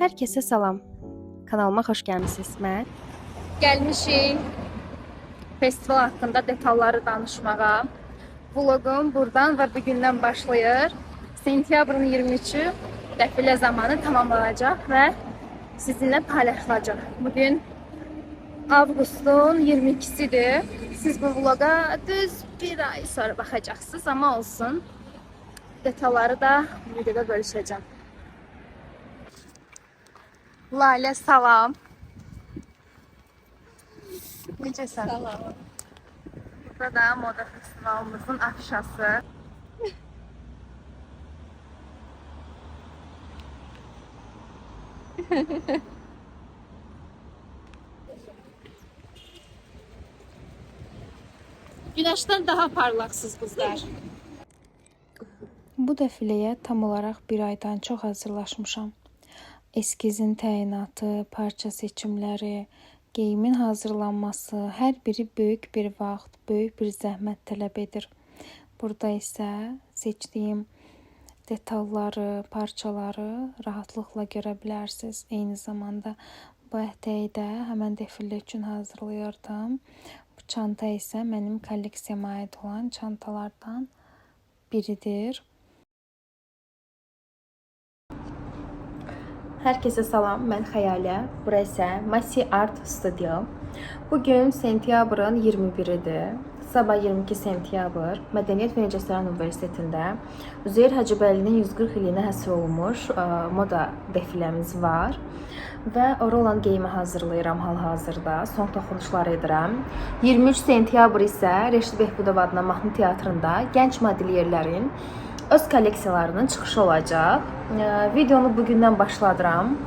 Herkese salam. Kanalıma xoş gəlmisiniz. Mən Gəlmişik festival haqqında detalları danışmağa. Vloqum buradan və bugündən başlayır. Sentyabrın 23-ü dəfilə zamanı tamamlanacaq və sizinlə paylaşılacaq. Bugün avqustun 22-sidir. Siz bu vloqa düz bir ay sonra baxacaqsınız, amma olsun. Detalları da videoda bölüşəcəm. Lalə, salam. Necəsən? Salam. Burada da moda festivalımızın afişası. Güneşten daha parlaksız kızlar. bu dəfiləyə tam olaraq bir aydan çox hazırlaşmışam. Eskizin təyinatı, parça seçimləri, geyimin hazırlanması, hər biri böyük bir vaxt, böyük bir zəhmət tələb edir. Burada isə seçdiyim detalları, parçaları rahatlıqla görə bilərsiniz. Eyni zamanda bu ətəyi də həmən defilə üçün hazırlayırdım. Bu çanta isə mənim kolleksiyama aid olan çantalardan biridir. Herkese salam, mən Xəyalə. Bura isə Masi Art Studio. Bugün sentyabrın 21-idir. Sabah 22 sentyabr Mədəniyyət və İncəsənət Universitetində Üzeyir Hacıbəylinin 140 iliyinə həsr olunmuş moda defiləmiz var. Və ora olan geyimi hazırlayıram hal-hazırda. Son toxunuşları edirəm. 23 sentyabr isə Reşid Behbudov adına mahnı teatrında gənc modelyerlərin öz kolleksiyalarının çıxışı olacaq. Videonu bugündən başladıram.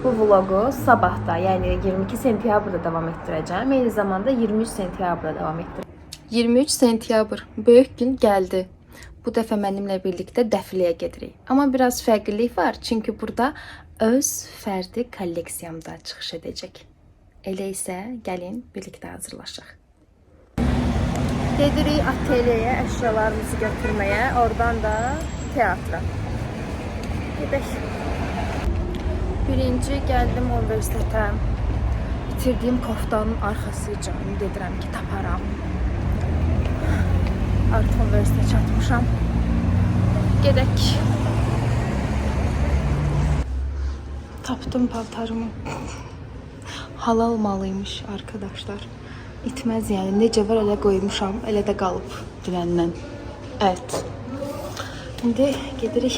Bu vlogu sabahda, yəni 22 sentyabrda davam etdirəcəm. Eyni zamanda 23 sentyabrda davam etdirəcəm. 23 sentyabr, böyük gün gəldi. Bu dəfə mənimlə birlikdə dəfiləyə gedirik. Amma biraz fərqlilik var, çünki burada öz fərdi kolleksiyamda çıxış edəcək. Elə isə gəlin birlikdə hazırlaşaq. Gedirik ateliyə əşyalarımızı götürməyə, oradan da teatra. Gedək. Birinci gəldim universitetə. Bitirdiyim koftanın arxasıca ümid edirəm ki, taparam. Artıq universitetə çatmışam. Gedək. Tapdım paltarımı. Halal malıymış arkadaşlar. İtməz yəni. Necə var elə qoymuşam, elə də qalıb dünəndən. Evet. İndi gedirik.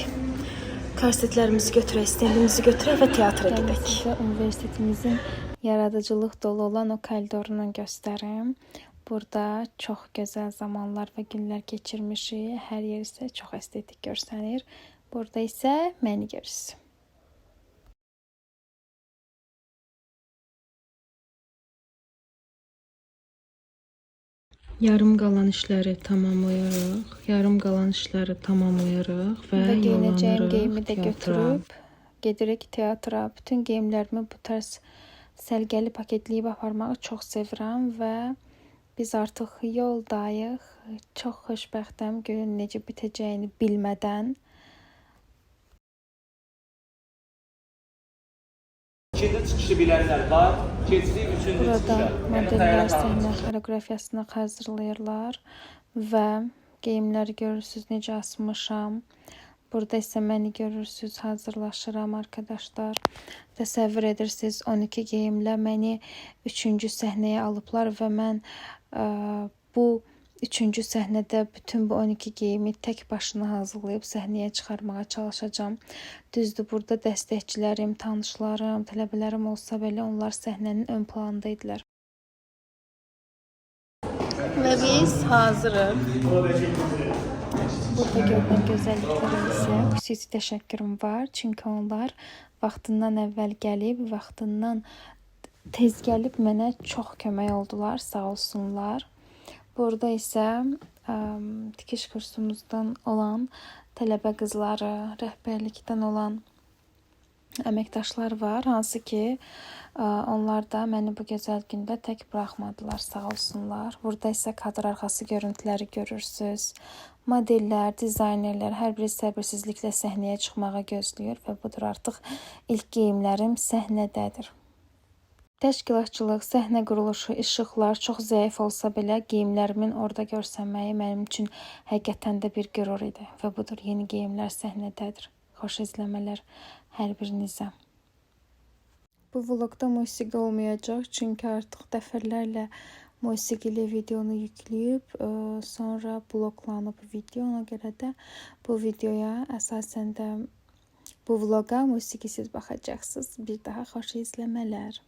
Korsetlərimizi götürək, stendimizi götürək və teatra gedək. Sizə universitetimizin yaradıcılıq dolu olan o koridorunu göstərim. Burada çox gözəl zamanlar və günlər keçirmişik. Hər yer isə çox estetik görsənir. Burada isə məni görürsünüz. Yarım qalan işləri tamamlayırıq. Yarım qalan işləri tamamlayırıq və Geyinəcəyim geyimi də götürüb gedirik teatra. Bütün geyimlərimi bu tərz səlgəli paketləyib aparmağı çox sevirəm və biz artıq yoldayıq. Çox xoşbəxtəm günün necə bitəcəyini bilmədən. İkinci çıxışı bilənlər var, keçdik üçüncü Burada çıxışa. modellər səhnə xoreografiyasını hazırlayırlar və geyimləri görürsünüz necə asmışam. Burada isə məni görürsünüz, hazırlaşıram arkadaşlar. Təsəvvür edirsiniz 12 geyimlə məni 3-cü səhnəyə alıblar və mən bu 3-cü səhnədə bütün bu 12 geyimi tək başına hazırlayıb səhnəyə çıxarmağa çalışacağam. Düzdür, burada dəstəkçilərim, tanışlarım, tələbələrim olsa belə onlar səhnənin ön planında idilər. Və biz hazırıq. Burada görünən gözəlliklərə isə xüsusi təşəkkürüm var. Çünki onlar vaxtından əvvəl gəlib, vaxtından tez gəlib mənə çox kömək oldular, sağ olsunlar. Burada isə tikiş kursumuzdan olan tələbə qızları, rəhbərlikdən olan əməkdaşlar var, hansı ki onlar da məni bu gözəl gündə tək buraxmadılar, sağ olsunlar. Burada isə kadr arxası görüntüləri görürsüz. Modellər, dizaynerlər hər biri səbirsizliklə səhnəyə çıxmağa gözləyir və budur artıq ilk geyimlərim səhnədədir. Təşkilatçılıq, səhnə quruluşu, işıqlar çox zəif olsa belə geyimlərimin orada görsənməyi mənim üçün həqiqətən də bir qürur idi və budur yeni geyimlər səhnədədir. Xoş izləmələr hər birinizə. Bu vlogda musiqi olmayacaq, çünki artıq dəfələrlə musiqili videonu yükləyib, sonra bloklanıb video. Ona görə də bu videoya əsasən də bu vloqa musiqisiz baxacaqsınız. Bir daha xoş izləmələr.